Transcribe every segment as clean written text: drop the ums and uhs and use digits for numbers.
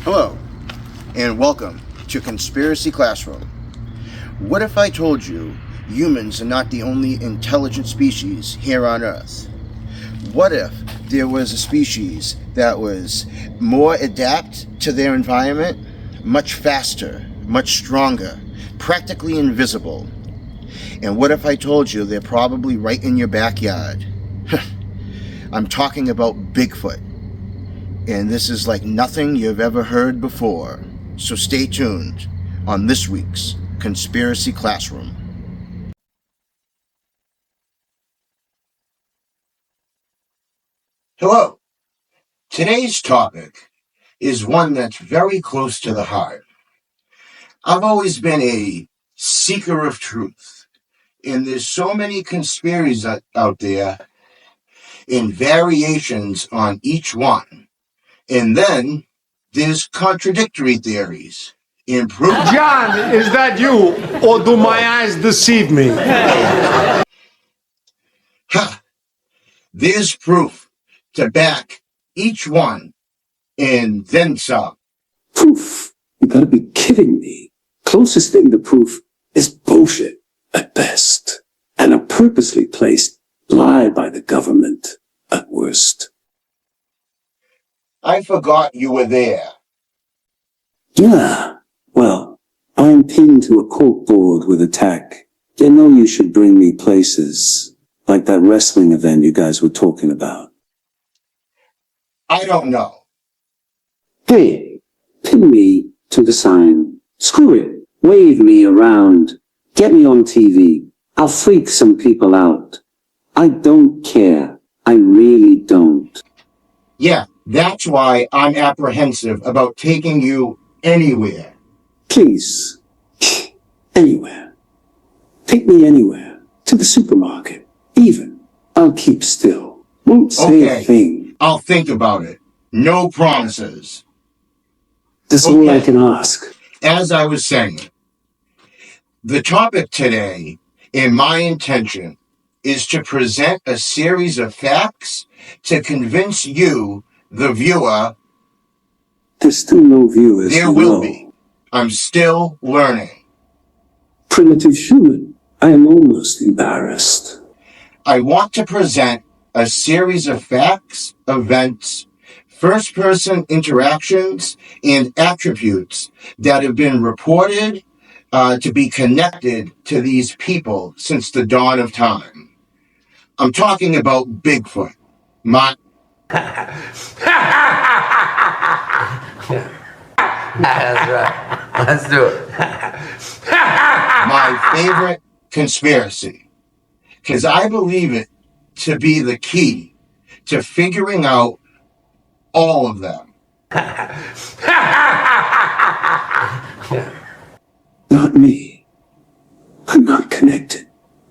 Hello, and welcome to Conspiracy Classroom. What if I told you humans are not the only intelligent species here on Earth? What if there was a species that was more adapt to their environment, much faster, much stronger, practically invisible? And what if I told you they're probably right in your backyard? I'm talking about Bigfoot. And this is like nothing you've ever heard before. So stay tuned on this week's Conspiracy Classroom. Hello. Today's topic is one that's very close to the heart. I've always been a seeker of truth, and there's so many conspiracies out there and variations on each one. And then there's contradictory theories. John, is that you, or do my eyes deceive me? There's proof to back each one, and then some. Proof? You gotta be kidding me. Closest thing to proof is bullshit, at best. And a purposely placed lie by the government, at worst. I forgot you were there. Yeah, well, I'm pinned to a corkboard with a tack. You know you should bring me places, like that wrestling event you guys were talking about. I don't know. Hey, pin me to the sign. Screw it. Wave me around. Get me on TV. I'll freak some people out. I don't care. I really don't. Yeah, that's why I'm apprehensive about taking you anywhere. Please. Anywhere. Take me anywhere. To the supermarket. Even. I'll keep still. Won't say a thing. I'll think about it. No promises. That's all I can ask. As I was saying, the topic today, and my intention, is to present a series of facts to convince you, the viewer. There's still no viewers. There will be. I'm still learning. Primitive human. I am almost embarrassed. I want to present a series of facts, events, first-person interactions, and attributes that have been reported to be connected to these people since the dawn of time. I'm talking about Bigfoot. That's right. Let's do it. My favorite conspiracy, because I believe it to be the key to figuring out all of them. Not me. I'm not connected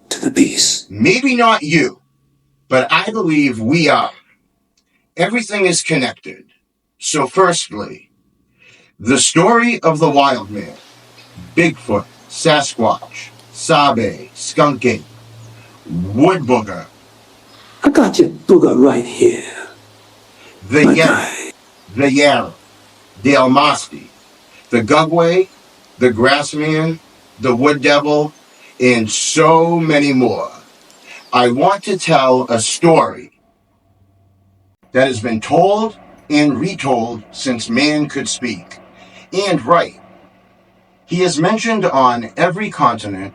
to the beast. Maybe not you, but I believe we are. Everything is connected. So firstly, the story of the wild man, Bigfoot, Sasquatch, Sabe, Skunky, Wood Booger. I got your booger right here. The Yeti, the Yarrow, the Almasti, the Gugwe, the Grassman, the Wood Devil, and so many more. I want to tell a story that has been told and retold since man could speak and write. He is mentioned on every continent,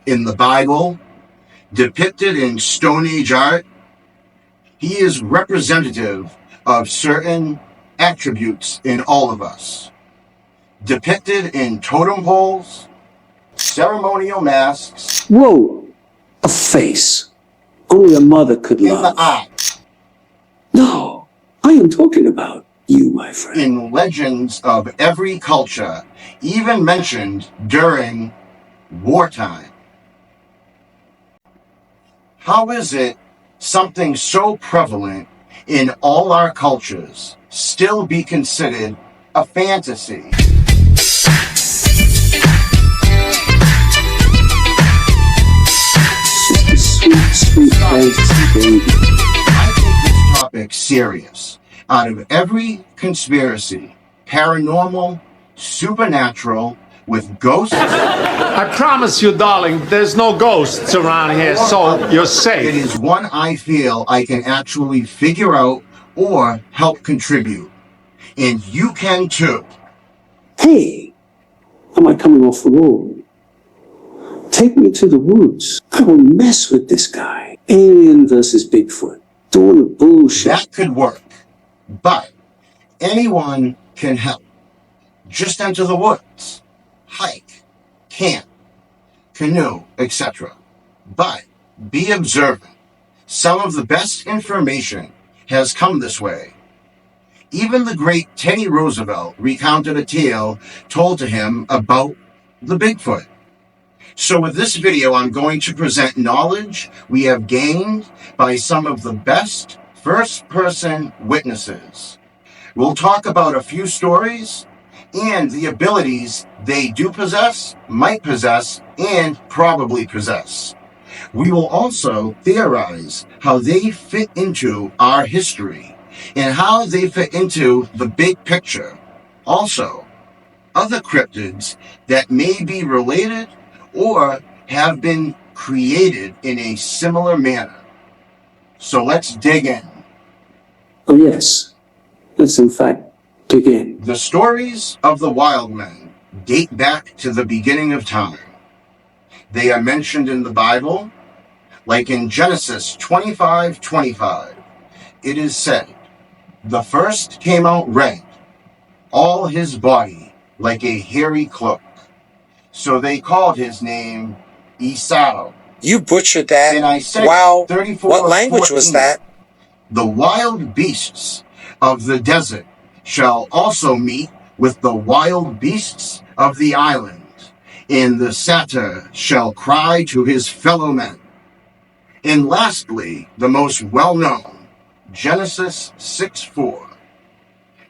in the Bible, depicted in Stone Age art. He is representative of certain attributes in all of us, depicted in totem poles, ceremonial masks. Whoa! A face. Only a mother could in love. the eye. No, I am talking about you, my friend. In legends of every culture, even mentioned during wartime. How is it something so prevalent in all our cultures still be considered a fantasy? Sweet fantasy, baby. I take this topic serious. Out of every conspiracy, paranormal, supernatural, with ghosts. I promise you, darling, there's no ghosts around here, so you're It safe. is one I feel I can actually figure out or help contribute. And you can too. Hey, am I coming off the road? Take me to the woods. I will mess with this guy. Alien versus Bigfoot. Doing the bullshit. That could work. But anyone can help. Just enter the woods, hike, camp, canoe, etc. But be observant. Some of the best information has come this way. Even the great Teddy Roosevelt recounted a tale told to him about the Bigfoot. So with this video, I'm going to present knowledge we have gained by some of the best first-person witnesses. We'll talk about a few stories and the abilities they do possess, might possess, and probably possess. We will also theorize how they fit into our history and how they fit into the big picture. Also, other cryptids that may be related or have been created in a similar manner. So let's dig in. Oh yes, let's in fact dig in. The stories of the wild men date back to the beginning of time. They are mentioned in the Bible, like in Genesis 25:25. It is said, "The first came out red, all his body like a hairy cloak." So they called his name Esau. You butchered that. And Isaiah Wow. 34:14, What language was that? "The wild beasts of the desert shall also meet with the wild beasts of the island, and the satyr shall cry to his fellow men." And lastly, the most well-known, Genesis 6:4.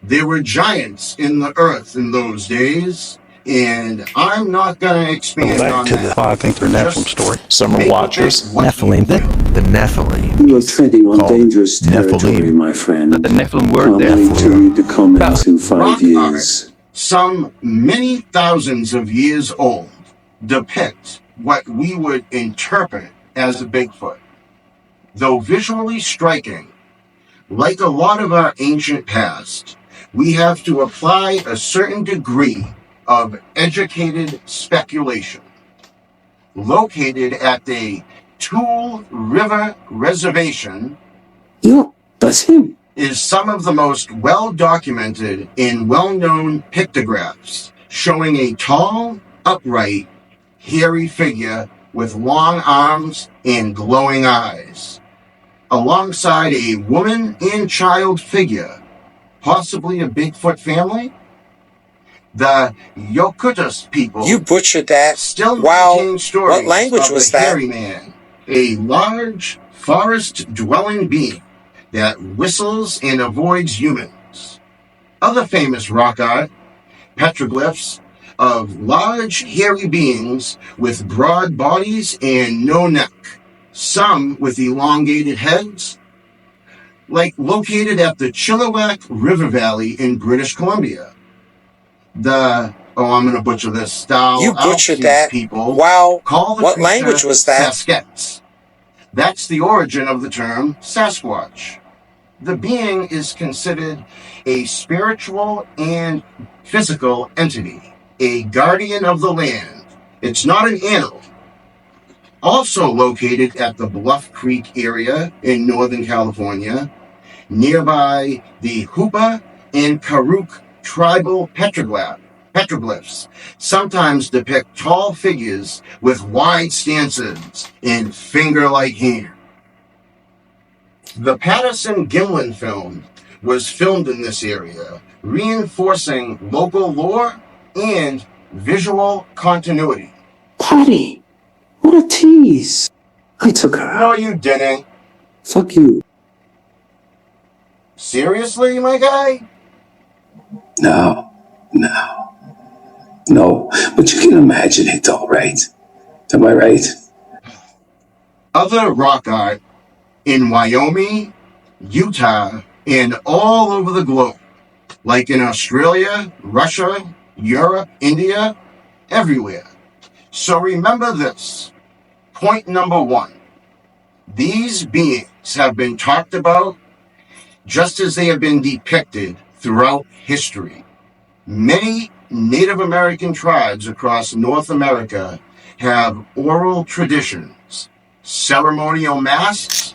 "There were giants in the earth in those days," and I'm not going to expand on that. I think they're Nephilim story. Summer Make Watchers. of it what Nephilim. you will. The Nephilim. You are treading on Called dangerous territory, Nephilim. my friend. The Nephilim word I'm there willing for to read the comments in 5 Rock years. art, some many thousands of years old, depict what we would interpret as a Bigfoot. Though visually striking, like a lot of our ancient past, we have to apply a certain degree of educated speculation. Located at the Tool River Reservation Yup, that's him. is some of the most well-documented and well-known pictographs showing a tall, upright, hairy figure with long arms and glowing eyes, alongside a woman and child figure, possibly a Bigfoot family. The Yokutus people You butchered that. still Wow. maintain stories What language of was a that? hairy man, a large forest-dwelling being that whistles and avoids humans. Other famous rock art, petroglyphs of large hairy beings with broad bodies and no neck, some with elongated heads, like located at the Chilliwack River Valley in British Columbia. I'm going to butcher this, You butchered that. people Wow. call the What creature language was that? Sasquatch. That's the origin of the term Sasquatch. The being is considered a spiritual and physical entity, a guardian of the land. It's not an animal. Also located at the Bluff Creek area in Northern California, nearby the Hoopa and Karuk tribal petroglyphs sometimes depict tall figures with wide stances and finger-like hands. The Patterson-Gimlin film was filmed in this area, reinforcing local lore and visual continuity. Patty, what a tease. I took her No, out. you didn't. Fuck you. Seriously, my guy? No. But you can imagine it, all right? Am I right? Other rock art in Wyoming, Utah, and all over the globe. like in Australia, Russia, Europe, India, everywhere. So remember this. Point number one. These beings have been talked about just as they have been depicted throughout history. Many Native American tribes across North America have oral traditions, ceremonial masks,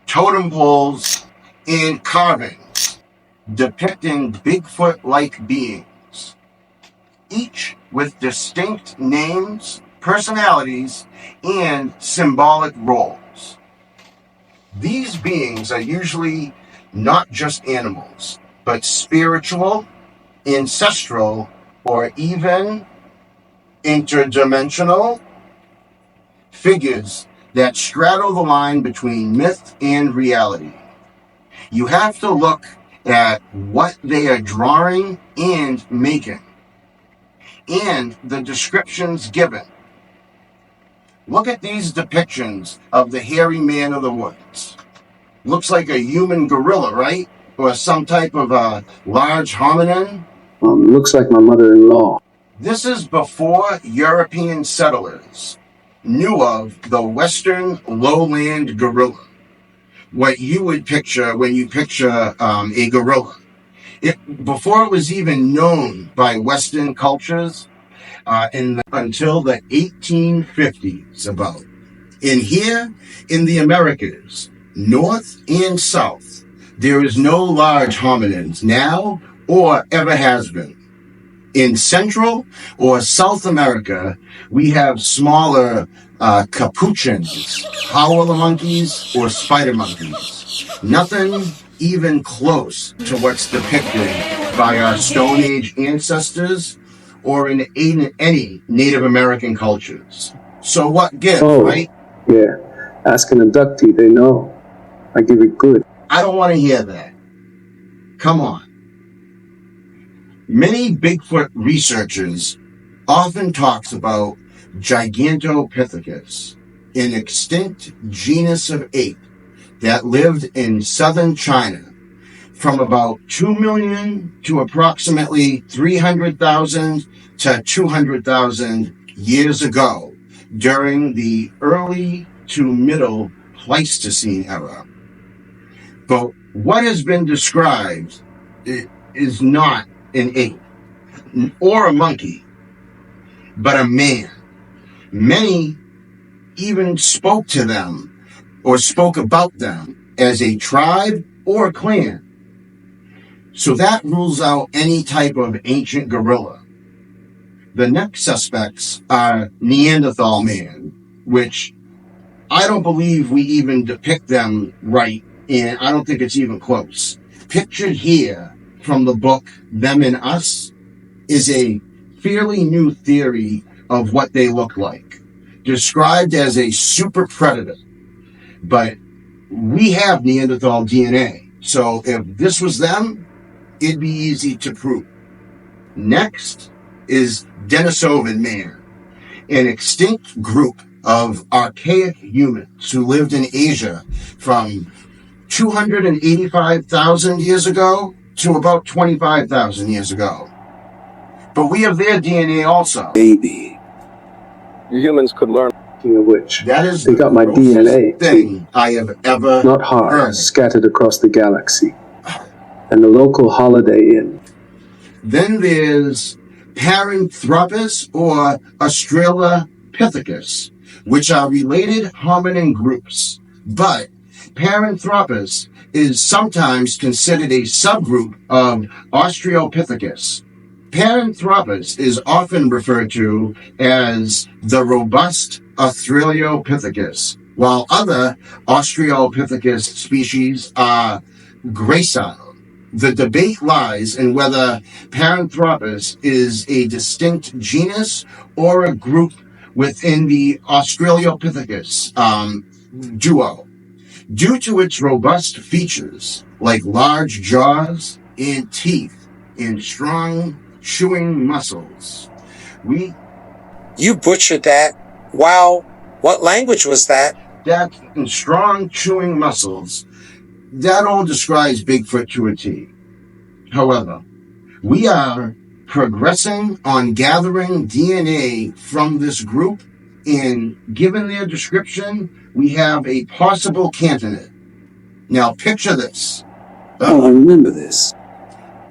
totem poles, and carvings depicting Bigfoot-like beings, each with distinct names, personalities, and symbolic roles. These beings are usually not just animals, but spiritual, ancestral, or even interdimensional figures that straddle the line between myth and reality. You have to look at what they are drawing and making, and the descriptions given. Look at these depictions of the hairy man of the woods. Looks like a human gorilla, right? Or some type of a large hominin. Looks like my mother-in-law. This is before European settlers knew of the Western lowland gorilla. What you would picture when you picture a gorilla. Before it was even known by Western cultures, until the 1850s about. And here in the Americas, North and South, there is no large hominins now or ever has been. In Central or South America, we have smaller capuchins, howler monkeys, or spider monkeys. Nothing even close to what's depicted by our Stone Age ancestors or in any Native American cultures. So what gives, right? Yeah, ask an abductee, they know. I give it good. I don't want to hear that. Come on. Many Bigfoot researchers often talks about Gigantopithecus, an extinct genus of ape that lived in southern China from about 2 million to approximately 300,000 to 200,000 years ago during the early to middle Pleistocene era. But what has been described is not an ape or a monkey, but a man. Many even spoke to them or spoke about them as a tribe or a clan. So that rules out any type of ancient gorilla. The next suspects are Neanderthal man, which I don't believe we even depict them right, and I don't think it's even close. Pictured here from the book Them and Us is a fairly new theory of what they look like, described as a super predator. But we have Neanderthal DNA, so if this was them, it'd be easy to prove. Next is Denisovan man, an extinct group of archaic humans who lived in Asia from 285,000 years ago to about 25,000 years ago. But we have their DNA also. Baby. You humans could learn. Speaking of which, That is they the got my DNA. thing I have ever Not hard, heard. scattered across the galaxy. And the local Holiday Inn. Then there's Paranthropus or Australopithecus, which are related hominin groups. But Paranthropus is sometimes considered a subgroup of Australopithecus. Paranthropus is often referred to as the robust Australopithecus, while other Australopithecus species are gracile. The debate lies in whether Paranthropus is a distinct genus or a group within the Australopithecus duo. Due to its robust features, like large jaws and teeth and strong chewing muscles, You butchered that. Wow. What language was that? and strong chewing muscles, that all describes Bigfoot to a T. However, we are progressing on gathering DNA from this group, and given their description, we have a possible candidate. Now picture this. Oh, I remember this.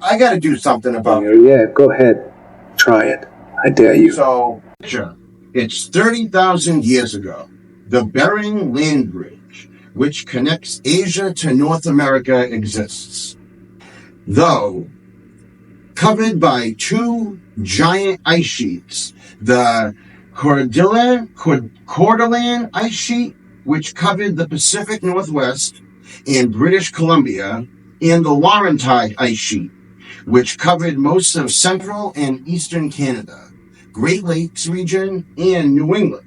I gotta do something about it. Yeah, go ahead. Try it. I dare you. So, picture, it's 30,000 years ago. The Bering Land Bridge, which connects Asia to North America, exists. Though covered by two giant ice sheets, the Cordilleran ice sheet, which covered the Pacific Northwest and British Columbia, and the Laurentide ice sheet, which covered most of central and eastern Canada, Great Lakes region, and New England.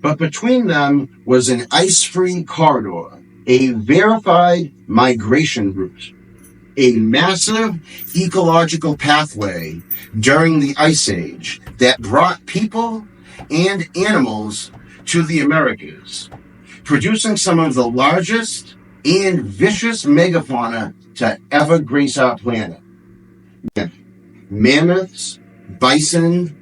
But between them was an ice-free corridor, a verified migration route, a massive ecological pathway during the Ice Age that brought people and animals to the Americas, producing some of the largest and vicious megafauna to ever grace our planet. Mammoths, bison,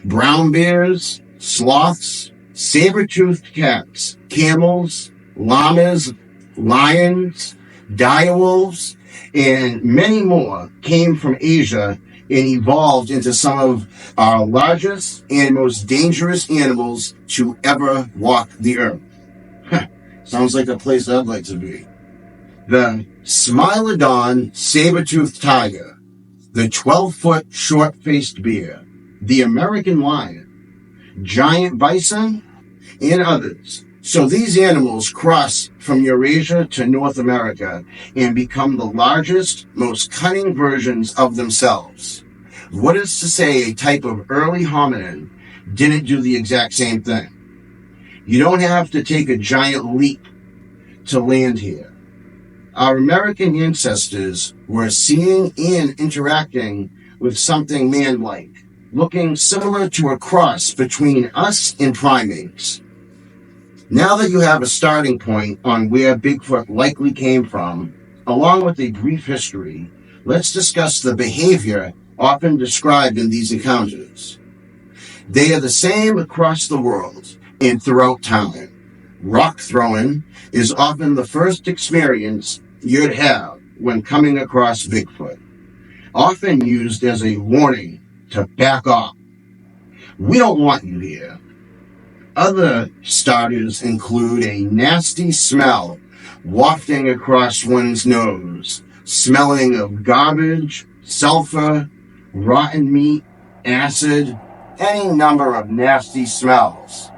brown bears, sloths, saber-toothed cats, camels, llamas, lions, direwolves, and many more came from Asia and evolved into some of our largest and most dangerous animals to ever walk the earth. Sounds like a place I'd like to be. The Smilodon saber-toothed tiger, the 12-foot short-faced bear, the American lion, giant bison, and others. So these animals cross from Eurasia to North America and become the largest, most cunning versions of themselves. What is to say a type of early hominin didn't do the exact same thing? You don't have to take a giant leap to land here. Our American ancestors were seeing and interacting with something man-like, looking similar to a cross between us and primates. Now that you have a starting point on where Bigfoot likely came from, along with a brief history, let's discuss the behavior often described in these encounters. They are the same across the world and throughout time. Rock throwing is often the first experience you'd have when coming across Bigfoot, often used as a warning to back off. We don't want you here. Other starters include a nasty smell wafting across one's nose, smelling of garbage, sulfur, rotten meat, acid, any number of nasty smells.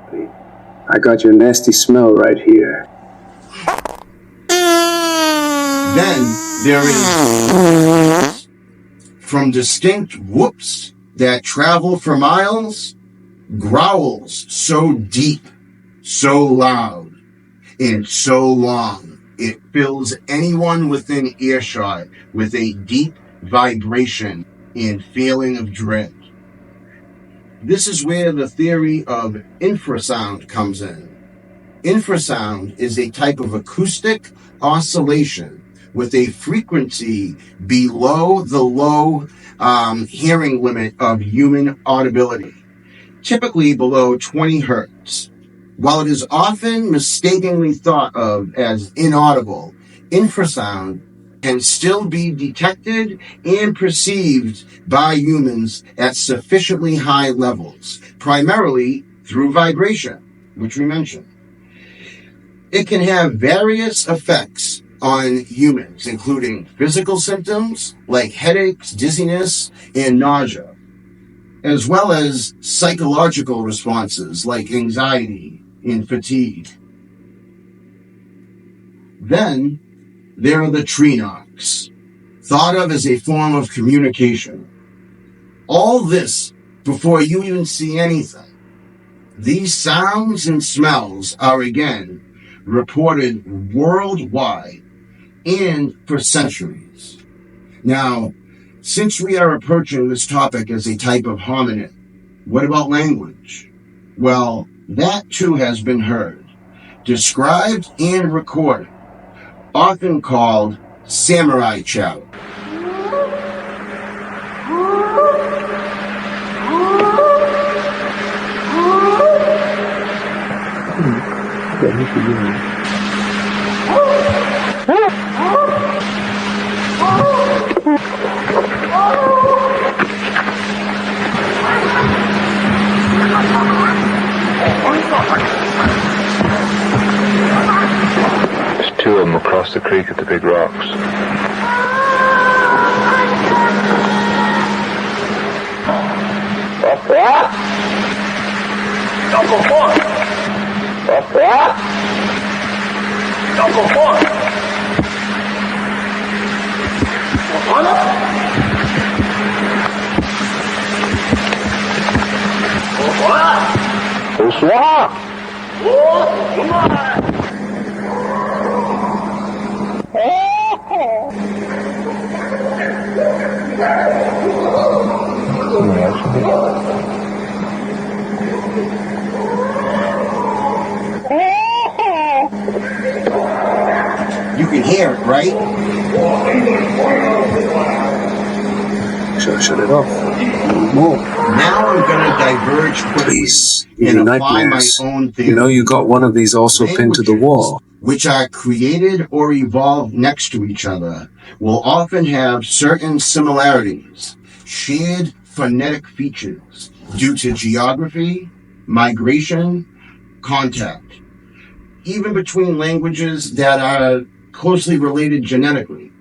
I got your nasty smell right here. Then there is from distinct whoops that travel for miles, growls so deep, so loud, and so long, it fills anyone within earshot with a deep vibration and feeling of dread. This is where the theory of infrasound comes in. Infrasound is a type of acoustic oscillation with a frequency below the low hearing limit of human audibility, typically below 20 hertz. While it is often mistakenly thought of as inaudible, infrasound can still be detected and perceived by humans at sufficiently high levels, primarily through vibration, which we mentioned. It can have various effects on humans, including physical symptoms like headaches, dizziness, and nausea, as well as psychological responses like anxiety and fatigue. Then there are the tree knocks, thought of as a form of communication. All this before you even see anything. These sounds and smells are again reported worldwide and for centuries. Now, since we are approaching this topic as a type of hominid, what about language? Well, that too has been heard, described and recorded, often called samurai chatter. There's two of them across the creek at the big rocks. You can hear it, right? Shut it off. More. Now I'm going to diverge quickly Please. and Your apply my nightmares. own theory. You know you got one of these also pinned to the wall. Which are created or evolved next to each other will often have certain similarities, shared phonetic features due to geography, migration, contact, even between languages that are closely related genetically.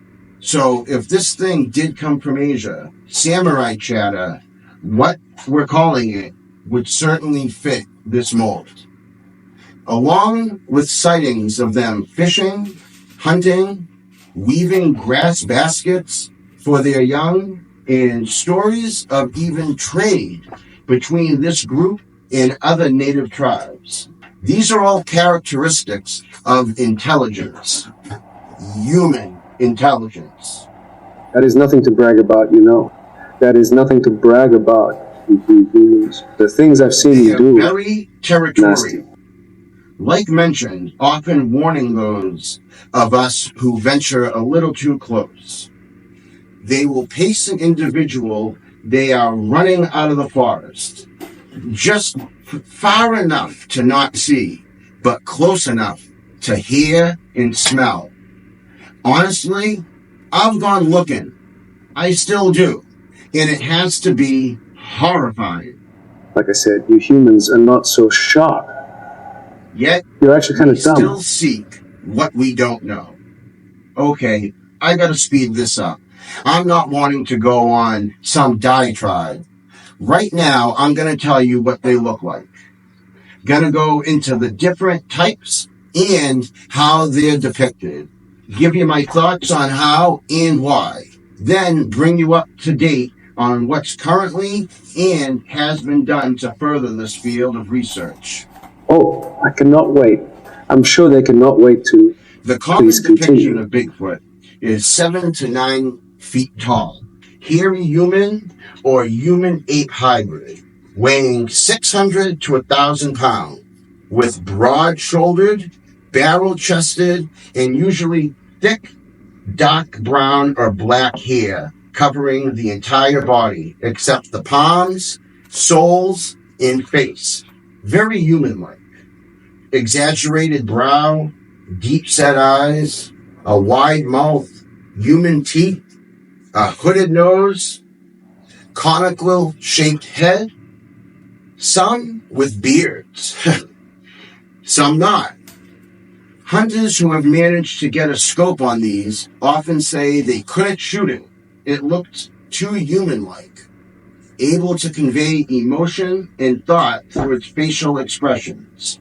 So if this thing did come from Asia, samurai chatter, what we're calling it would certainly fit this mold. Along with sightings of them fishing, hunting, weaving grass baskets for their young, and stories of even trade between this group and other native tribes. These are all characteristics of intelligence, human intelligence. That is nothing to brag about, you know. That is nothing to brag about. The things I've seen They you are do. very territorial. Nasty. Like mentioned, often warning those of us who venture a little too close. They will pace an individual they are running out of the forest, just far enough to not see, but close enough to hear and smell. Honestly, I've gone looking. I still do. And it has to be horrifying. Like I said, you humans are not so sharp. Yet, You're actually kind we of dumb. still seek what we don't know. Okay, I gotta speed this up. I'm not wanting to go on some diatribe. Right now, I'm gonna tell you what they look like. Gonna go into the different types and how they're depicted. Give you my thoughts on how and why. Then bring you up to date on what's currently and has been done to further this field of research. Oh, I cannot wait. I'm sure they cannot wait to. The common Please depiction continue. of Bigfoot is 7 to 9 feet tall, hairy human or human-ape hybrid, weighing 600 to 1,000 pounds, with broad-shouldered, barrel-chested, and usually thick, dark brown or black hair covering the entire body except the palms, soles, and face. Very human-like. Exaggerated brow, deep-set eyes, a wide mouth, human teeth, a hooded nose, conical-shaped head, some with beards, some not. Hunters who have managed to get a scope on these often say they couldn't shoot it. It looked too human-like, able to convey emotion and thought through its facial expressions.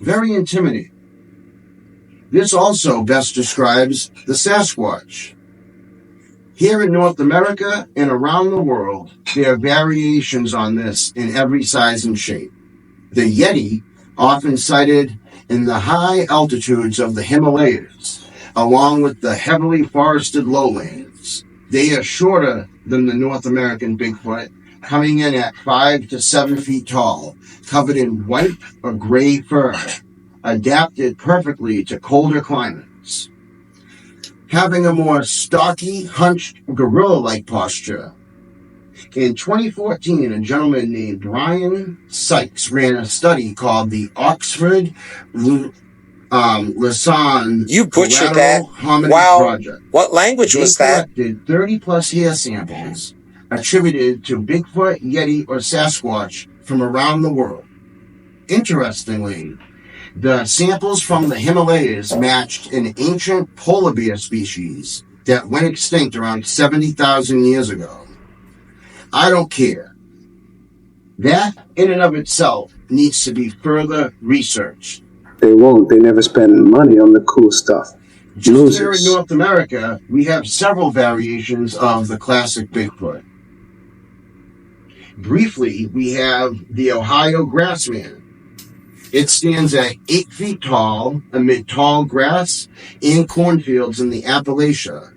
Very intimidating. This also best describes the Sasquatch. Here in North America and around the world, there are variations on this in every size and shape. The Yeti, often sighted in the high altitudes of the Himalayas, along with the heavily forested lowlands. They are shorter than the North American Bigfoot, coming in at 5 to 7 feet tall, covered in white or gray fur, adapted perfectly to colder climates. Having a more stocky, hunched, gorilla-like posture. In 2014, a gentleman named Brian Sykes ran a study called the Oxford Lasan You butchered Collateral that. Hominin Wow. Project. What language They was that? collected 30-plus hair samples attributed to Bigfoot, Yeti, or Sasquatch from around the world. Interestingly, the samples from the Himalayas matched an ancient polar bear species that went extinct around 70,000 years ago. I don't care. That, in and of itself, needs to be further researched. They won't. They never spend money on the cool stuff. Just here in North America, we have several variations of the classic Bigfoot. Briefly, we have the Ohio Grassman. It stands at 8 feet tall amid tall grass and cornfields in the Appalachia.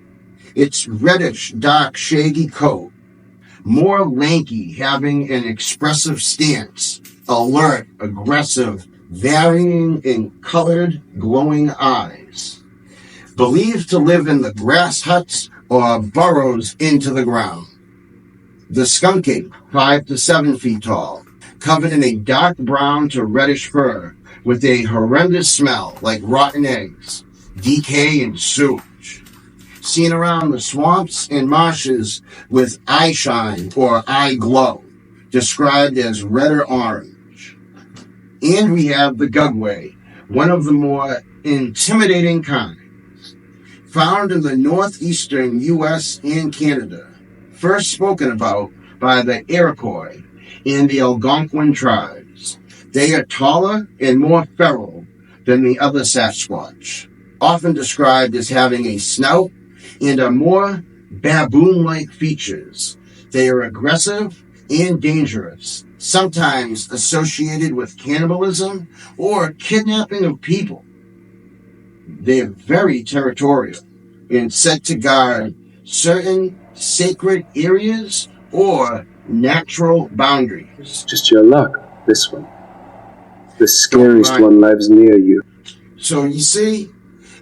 Its reddish, dark, shaggy coat, more lanky, having an expressive stance, alert, aggressive, varying in colored, glowing eyes. Believed to live in the grass huts or burrows into the ground. The skunking, 5 to 7 feet tall, covered in a dark brown to reddish fur, with a horrendous smell like rotten eggs, decay, and sewage. Seen around the swamps and marshes with eye shine or eye glow, described as red or orange. And we have the Gugwe, one of the more intimidating kinds, found in the northeastern U.S. and Canada, first spoken about by the Iroquois and the Algonquin tribes. They are taller and more feral than the other Sasquatch, often described as having a snout and are more baboon-like features. They are aggressive and dangerous, sometimes associated with cannibalism or kidnapping of people. They are very territorial and set to guard certain sacred areas or natural boundaries. Just your luck, this one. The scariest one lives near you. So you see,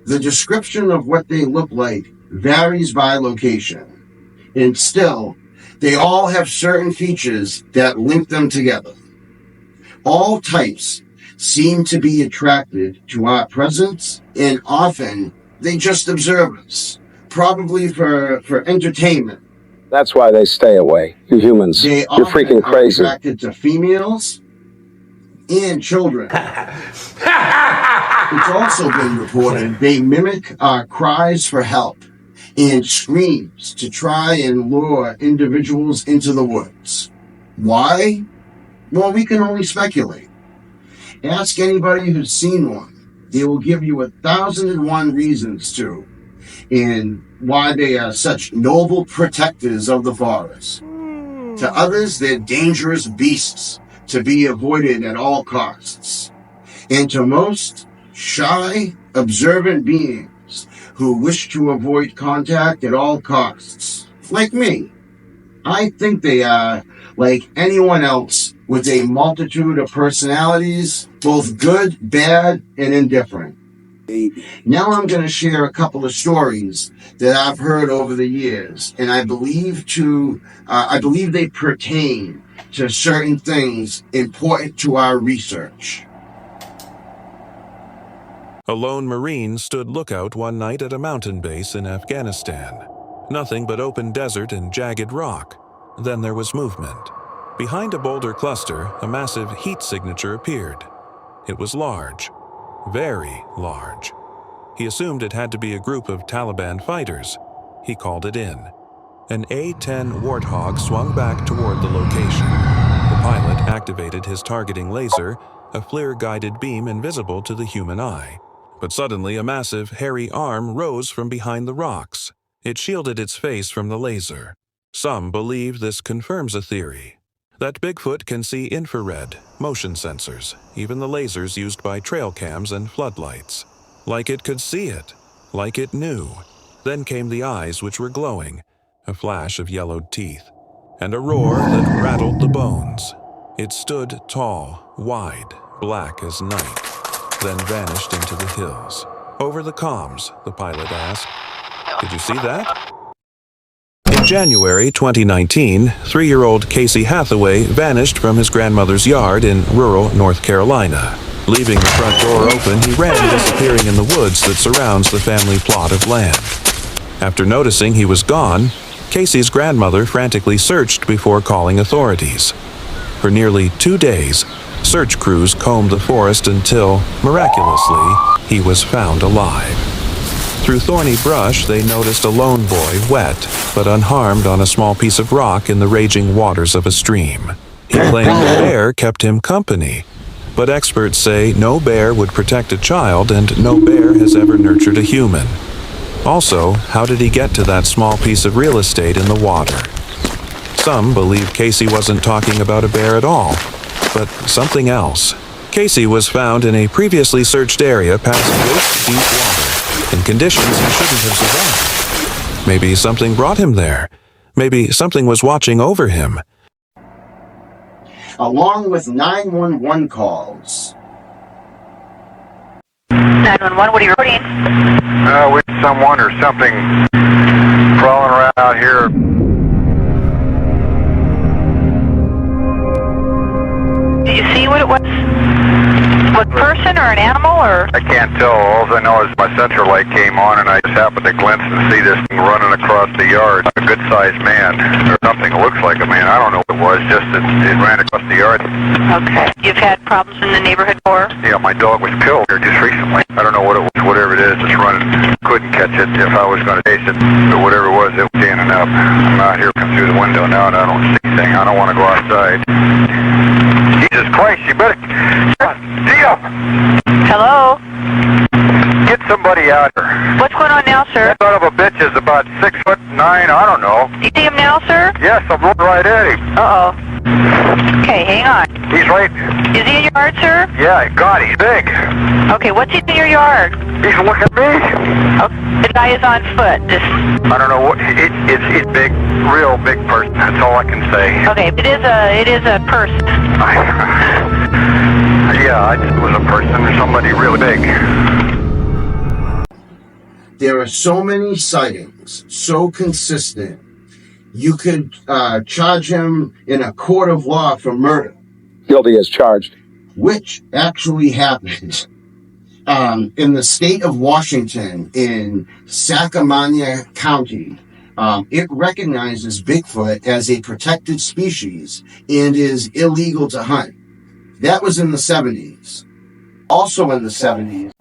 the description of what they look like varies by location. And still, they all have certain features that link them together. All types seem to be attracted to our presence, and often they just observe us, probably for entertainment. That's why they stay away. You humans, They you're freaking crazy. Are attracted to females and children. It's also been reported they mimic our cries for help and screams to try and lure individuals into the woods. Why? Well, we can only speculate. Ask anybody who's seen one. They will give you 1,001 reasons to, and why they are such noble protectors of the forest. To others, they're dangerous beasts to be avoided at all costs. And to most, shy, observant beings who wish to avoid contact at all costs. Like me. I think they are like anyone else with a multitude of personalities, both good, bad, and indifferent. Now I'm going to share a couple of stories that I've heard over the years, and I believe they pertain to certain things important to our research. A lone Marine stood lookout one night at a mountain base in Afghanistan. Nothing but open desert and jagged rock. Then there was movement. Behind a boulder cluster, a massive heat signature appeared. It was large. Very large. He assumed it had to be a group of Taliban fighters. He called it in. An A-10 Warthog swung back toward the location. The pilot activated his targeting laser, a FLIR-guided beam invisible to the human eye. But suddenly a massive, hairy arm rose from behind the rocks. It shielded its face from the laser. Some believe this confirms a theory that Bigfoot can see infrared, motion sensors, even the lasers used by trail cams and floodlights. Like it could see it, like it knew. Then came the eyes, which were glowing, a flash of yellowed teeth, and a roar that rattled the bones. It stood tall, wide, black as night, then vanished into the hills. Over the comms, the pilot asked, "Did you see that?" In January 2019, 3-year-old Casey Hathaway vanished from his grandmother's yard in rural North Carolina. Leaving the front door open, he ran, disappearing in the woods that surrounds the family plot of land. After noticing he was gone, Casey's grandmother frantically searched before calling authorities. For nearly 2 days, search crews combed the forest until, miraculously, he was found alive. Through thorny brush, they noticed a lone boy, wet but unharmed on a small piece of rock in the raging waters of a stream. He claimed the bear kept him company, but experts say no bear would protect a child and no bear has ever nurtured a human. Also, how did he get to that small piece of real estate in the water? Some believe Casey wasn't talking about a bear at all, but something else. Casey was found in a previously searched area past waist-deep water, in conditions he shouldn't have survived. Maybe something brought him there. Maybe something was watching over him. Along with 911 calls. 911, what are you reporting? With someone or something crawling around out here. Did you see what it was? A person or an animal or? I can't tell. All I know is my central light came on and I just happened to glimpse and see this thing running across the yard. A good-sized man or something looks like a man. I don't know what it was, just that it ran across the yard. Okay. You've had problems in the neighborhood before? Yeah, my dog was killed here just recently. I don't know what it was, whatever it is, it's running. Couldn't catch it if I was going to chase it. But whatever it was standing up. I'm out here, come through the window now and I don't see anything. I don't want to go outside. Jesus Christ, you better... Tia! Hello? Get somebody out here. What's going on now, sir? That son of a bitch is about 6'9", I don't know. You see him now, sir? Yes, I'm looking right at him. Uh-oh. Okay, hang on. He's right... Is he in your yard, sir? Yeah, God, he's big. Okay, what's he in your yard? He's looking at me. Oh, the guy is on foot. I don't know what... It's big, real big person. That's all I can say. Okay, it is a person. Yeah, it was a person or somebody really big. There are so many sightings, so consistent. You could charge him in a court of law for murder. Guilty as charged. Which actually happened in the state of Washington, in Sacramento County. It recognizes Bigfoot as a protected species and is illegal to hunt. That was in the 70s. Also in the 70s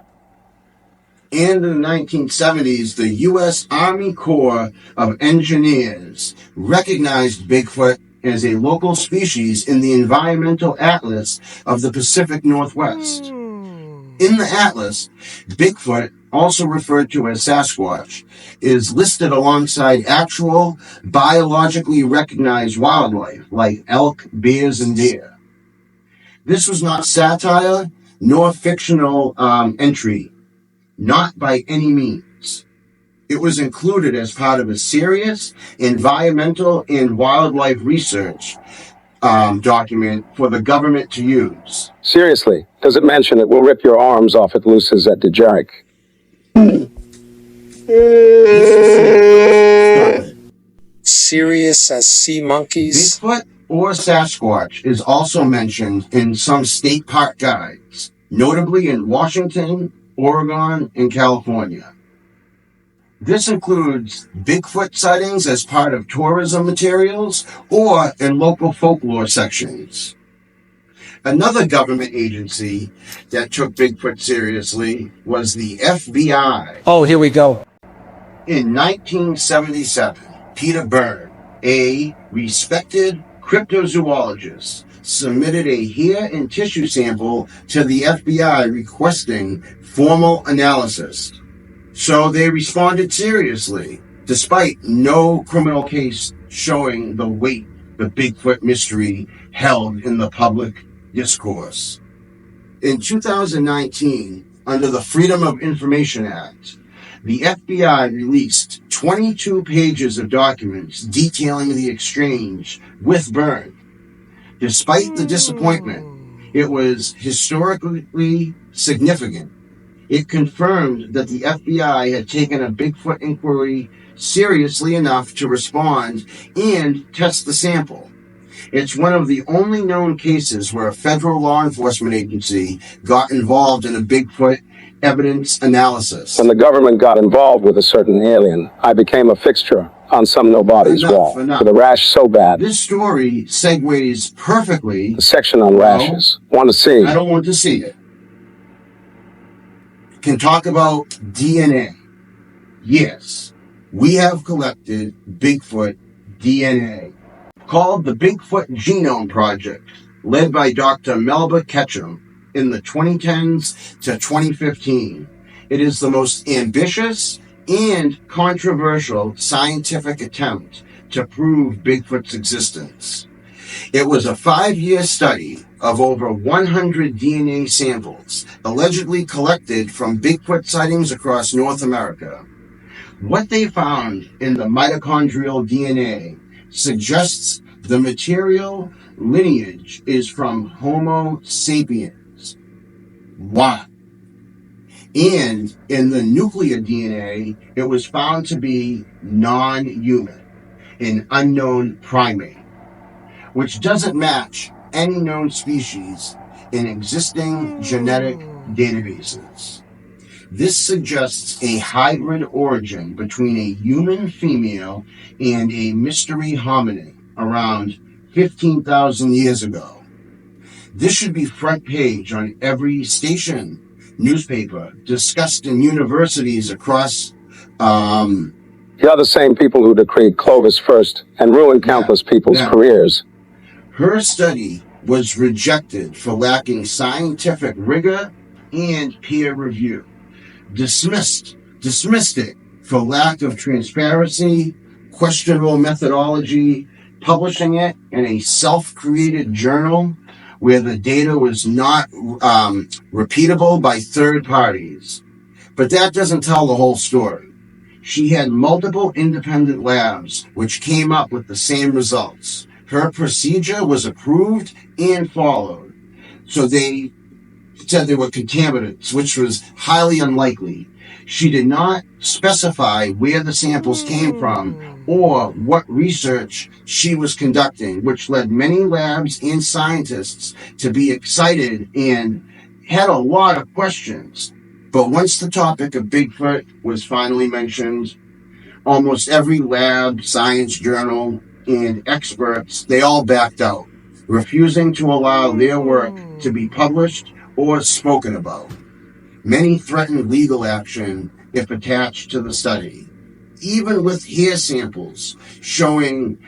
and in the 1970s, the U.S. Army Corps of Engineers recognized Bigfoot as a local species in the Environmental Atlas of the Pacific Northwest. In the atlas, Bigfoot, also referred to as Sasquatch, is listed alongside actual biologically recognized wildlife like elk, bears, and deer. This was not satire nor fictional entry, not by any means. It was included as part of a serious environmental and wildlife research document for the government to use. Seriously, does it mention it will rip your arms off at looses at Dejarik? Serious as sea monkeys? Bigfoot or Sasquatch is also mentioned in some state park guides, notably in Washington, Oregon, and California. This includes Bigfoot sightings as part of tourism materials or in local folklore sections. Another government agency that took Bigfoot seriously was the FBI. Oh, here we go. In 1977, Peter Byrne, a respected cryptozoologist, submitted a hair and tissue sample to the FBI requesting formal analysis. So they responded seriously, despite no criminal case showing the weight the Bigfoot mystery held in the public discourse. In 2019, under the Freedom of Information Act, the FBI released 22 pages of documents detailing the exchange with Byrne. Despite the disappointment, it was historically significant. It confirmed that the FBI had taken a Bigfoot inquiry seriously enough to respond and test the sample. It's one of the only known cases where a federal law enforcement agency got involved in a Bigfoot evidence analysis. When the government got involved with a certain alien, I became a fixture on some nobody's wall with a rash so bad. This story segues perfectly. The section on rashes. Want to see? I don't want to see it. Can talk about DNA. Yes, we have collected Bigfoot DNA, called the Bigfoot Genome Project, led by Dr. Melba Ketchum in the 2010s to 2015. It is the most ambitious and controversial scientific attempt to prove Bigfoot's existence. It was a 5-year study of over 100 DNA samples allegedly collected from Bigfoot sightings across North America. What they found in the mitochondrial DNA suggests the material lineage is from Homo sapiens. Why? And in the nuclear DNA, it was found to be non-human, an unknown primate, which doesn't match any known species in existing genetic databases. This suggests a hybrid origin between a human female and a mystery hominid around 15,000 years ago. This should be front page on every station, newspaper, discussed in universities across. You're the same people who decreed Clovis first and ruined countless people's careers. Her study was rejected for lacking scientific rigor and peer review. Dismissed it for lack of transparency, questionable methodology, publishing it in a self-created journal where the data was not repeatable by third parties. But that doesn't tell the whole story. She had multiple independent labs which came up with the same results. Her procedure was approved and followed. So they said there were contaminants, which was highly unlikely. She did not specify where the samples came from or what research she was conducting, which led many labs and scientists to be excited and had a lot of questions. But once the topic of Bigfoot was finally mentioned, almost every lab, science journal, and experts, they all backed out, refusing to allow their work to be published or spoken about. Many threatened legal action if attached to the study, even with hair samples showing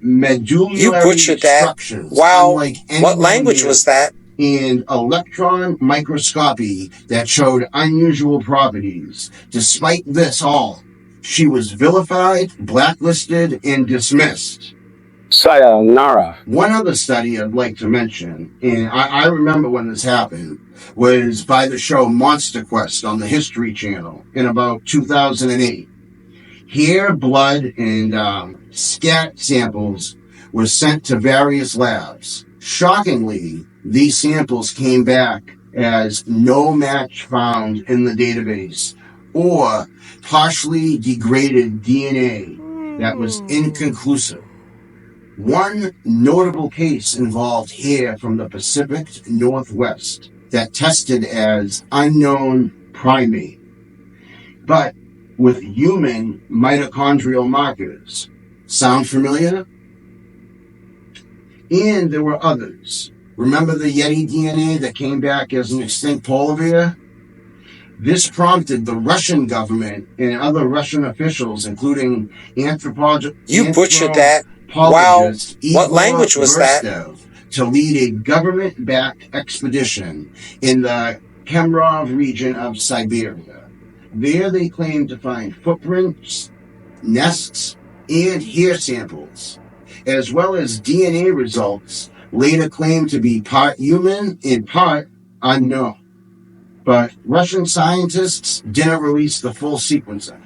medullary structures. Wow. What language was that? And electron microscopy that showed unusual properties. Despite this all, she was vilified, blacklisted, and dismissed. Sayonara. One other study I'd like to mention, and I remember when this happened, was by the show Monster Quest on the History Channel in about 2008. Hair, blood, and scat samples were sent to various labs. Shockingly, these samples came back as no match found in the database or partially degraded DNA that was inconclusive. One notable case involved hair from the Pacific Northwest that tested as unknown primate, but with human mitochondrial markers. Sound familiar? And there were others. Remember the Yeti DNA that came back as an extinct polar bear? This prompted the Russian government and other Russian officials, including anthropologists. You butchered that. Wow. What language was that? To lead a government-backed expedition in the Kemerov region of Siberia. There they claimed to find footprints, nests, and hair samples, as well as DNA results later claimed to be part human and part unknown. But Russian scientists didn't release the full sequencing.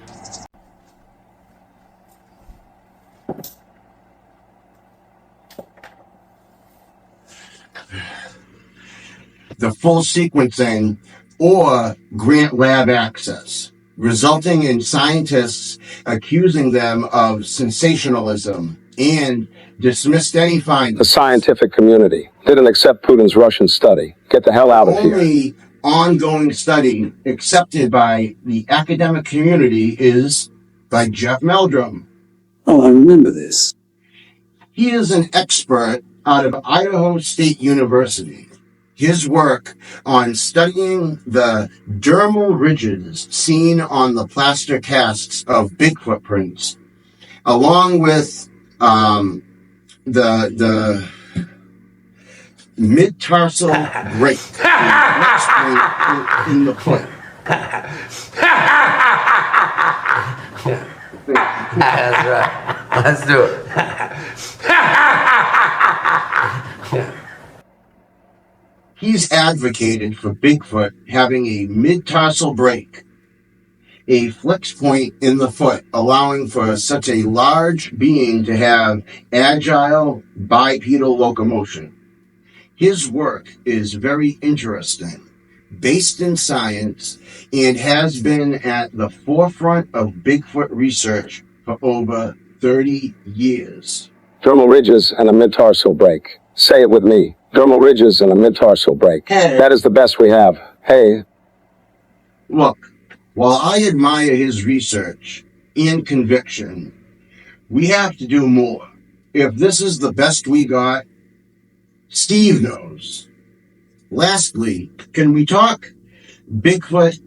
Or grant lab access, resulting in scientists accusing them of sensationalism and dismissed any findings. The scientific community didn't accept Putin's Russian study. Get the hell out of here. Only ongoing study accepted by the academic community is by Jeff Meldrum. Oh, I remember this. He is an expert out of Idaho State University. His work on studying the dermal ridges seen on the plaster casts of Bigfoot prints, along with the mid-tarsal break in the foot. That's right. Let's do it. He's advocated for Bigfoot having a mid-tarsal break, a flex point in the foot, allowing for such a large being to have agile bipedal locomotion. His work is very interesting, based in science, and has been at the forefront of Bigfoot research for over 30 years. Dermal ridges and a mid-tarsal break. Say it with me. Dermal ridges and a mid-tarsal break. Hey. That is the best we have. Hey. Look, while I admire his research and conviction, we have to do more. If this is the best we got, Steve knows. Lastly, can we talk Bigfoot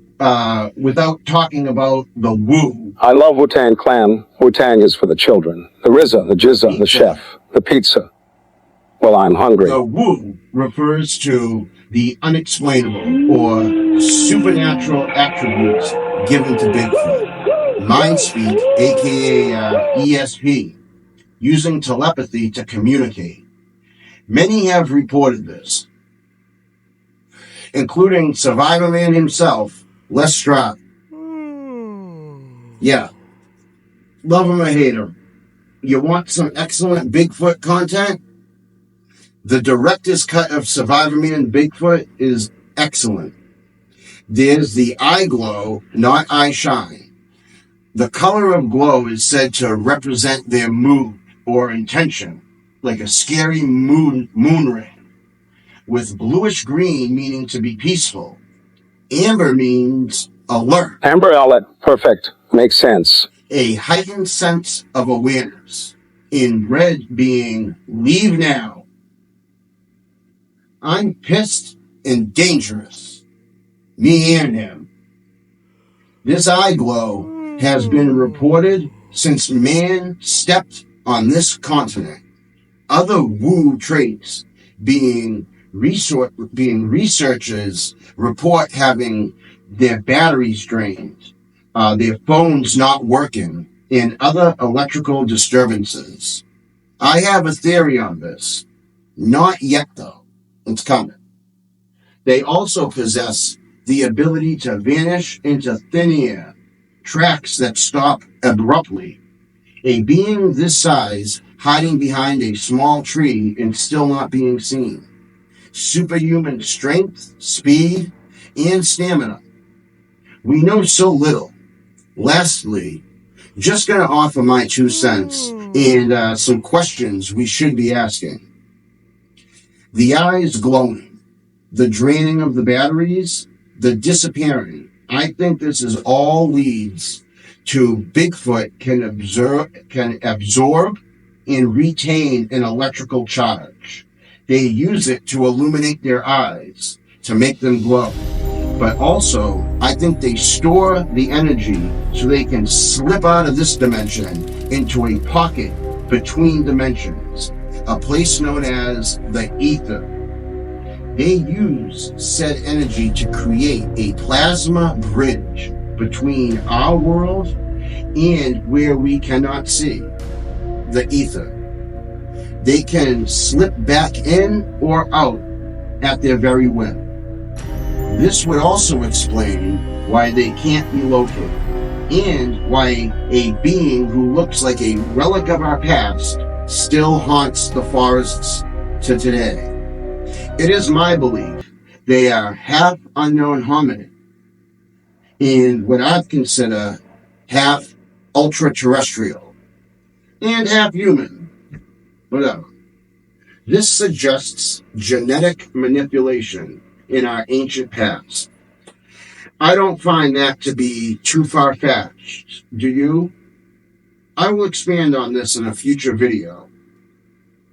without talking about the Whoooo? I love Wu-Tang Clan. Wu-Tang is for the children. The RZA, the Jizza, the chef, the pizza. Well, I'm hungry. The Whoooo refers to the unexplainable or supernatural attributes given to Bigfoot. Mind speak, aka ESP, using telepathy to communicate. Many have reported this, including Survivor Man himself, Les Stroud. Yeah. Love him or hate him. You want some excellent Bigfoot content? The director's cut of Survivor Man Bigfoot is excellent. There's the eye glow, not eye shine. The color of glow is said to represent their mood or intention, like a scary moon ring, with bluish green meaning to be peaceful. Amber means alert. Amber Alert. Perfect. Makes sense. A heightened sense of awareness. In red being leave now. I'm pissed and dangerous. Me and him. This eye glow has been reported since man stepped on this continent. Other Whoooo traits being researchers report having their batteries drained, their phones not working, and other electrical disturbances. I have a theory on this. Not yet, though. It's coming. They also possess the ability to vanish into thin air, tracks that stop abruptly. A being this size hiding behind a small tree and still not being seen. Superhuman strength, speed, and stamina. We know so little. Lastly, just going to offer my 2 cents and some questions we should be asking. The eyes glowing, the draining of the batteries, the disappearing. I think this is all leads to Bigfoot can absorb and retain an electrical charge. They use it to illuminate their eyes, to make them glow. But also, I think they store the energy so they can slip out of this dimension into a pocket between dimensions, a place known as the ether. They use said energy to create a plasma bridge between our world and where we cannot see, the ether. They can slip back in or out at their very whim. This would also explain why they can't be located, and why a being who looks like a relic of our past still haunts the forests to today. It is my belief they are half unknown hominid, and what I'd consider half ultra-terrestrial, and half human, whatever. This suggests genetic manipulation in our ancient past. I don't find that to be too far-fetched, do you? I will expand on this in a future video.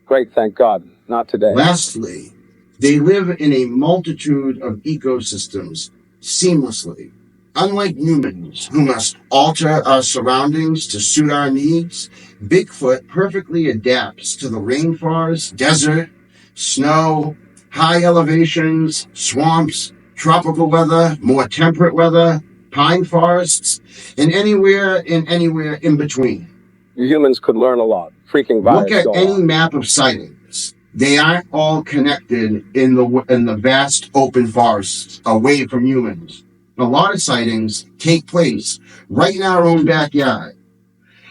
Great, thank God. Not today. Lastly, they live in a multitude of ecosystems seamlessly. Unlike humans, who must alter our surroundings to suit our needs, Bigfoot perfectly adapts to the rainforest, desert, snow, high elevations, swamps, tropical weather, more temperate weather, pine forests, and anywhere in between. Humans could learn a lot. Freaking virus. Look at any map of sightings. They aren't all connected in the vast open forests away from humans. A lot of sightings take place right in our own backyard.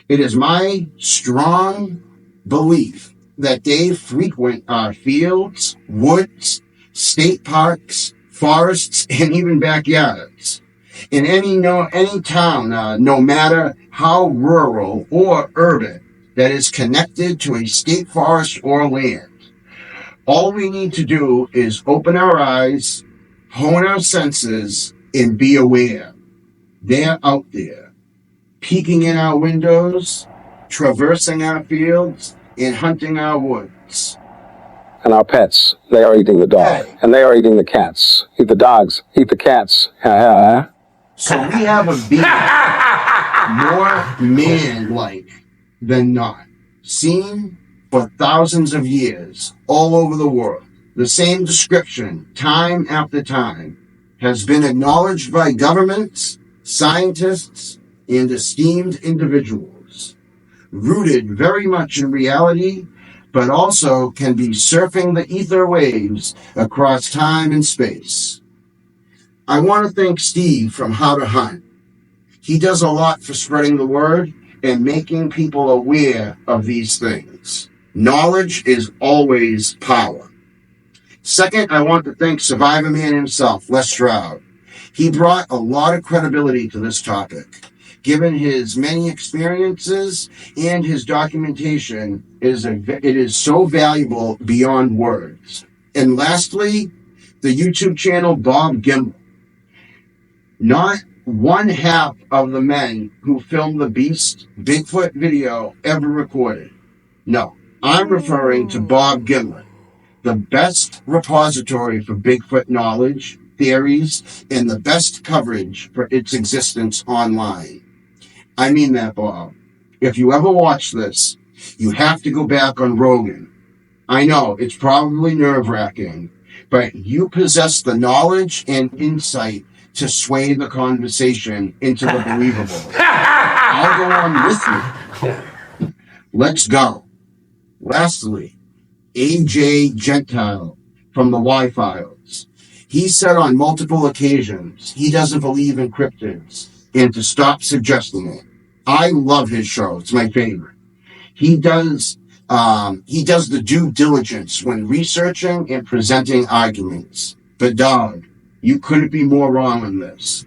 It is my strong belief that they frequent our fields, woods, state parks, forests, and even backyards. In any town, no matter how rural or urban, that is connected to a state forest or land. All we need to do is open our eyes, hone our senses, and be aware. They're out there, peeking in our windows, traversing our fields, and hunting our woods. And our pets, they are eating the dog. Hey. And they are eating the cats. Eat the dogs, eat the cats. So we have a being more man-like than not, seen for thousands of years all over the world. The same description, time after time, has been acknowledged by governments, scientists, and esteemed individuals. Rooted very much in reality, but also can be surfing the ether waves across time and space. I want to thank Steve from How to Hunt. He does a lot for spreading the word and making people aware of these things. Knowledge is always power. Second, I want to thank Survivor Man himself, Les Stroud. He brought a lot of credibility to this topic. Given his many experiences and his documentation, it is so valuable beyond words. And lastly, the YouTube channel Bob Gimble. Not one half of the men who filmed the Bigfoot video ever recorded. No, I'm referring to Bob Gimlet, the best repository for Bigfoot knowledge, theories, and the best coverage for its existence online. I mean that, Bob. If you ever watch this, you have to go back on Rogan. I know, it's probably nerve-wracking, but you possess the knowledge and insight to sway the conversation into the believable. I'll go on with you. Let's go. Lastly, A.J. Gentile from the Y-Files. He said on multiple occasions he doesn't believe in cryptids and to stop suggesting it. I love his show. It's my favorite. He does the due diligence when researching and presenting arguments. But dog, you couldn't be more wrong on this.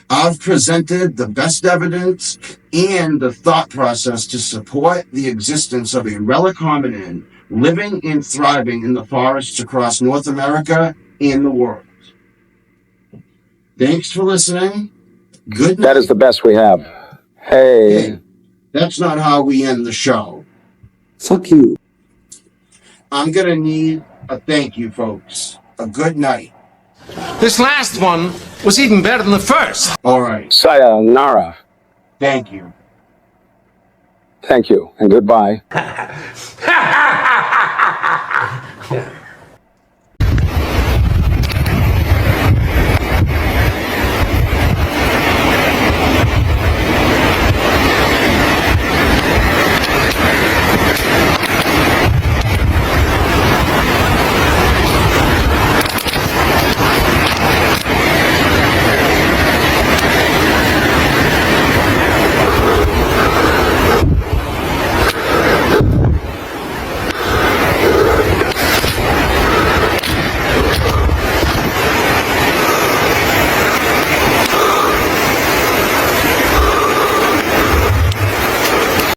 I've presented the best evidence and the thought process to support the existence of a relic hominin living and thriving in the forests across North America and the world. Thanks for listening. Good night. That is the best we have. Hey. That's not how we end the show. Fuck you. I'm going to need a thank you, folks. A good night. This last one was even better than the first. All right. Sayonara. Thank you. Thank you, and goodbye.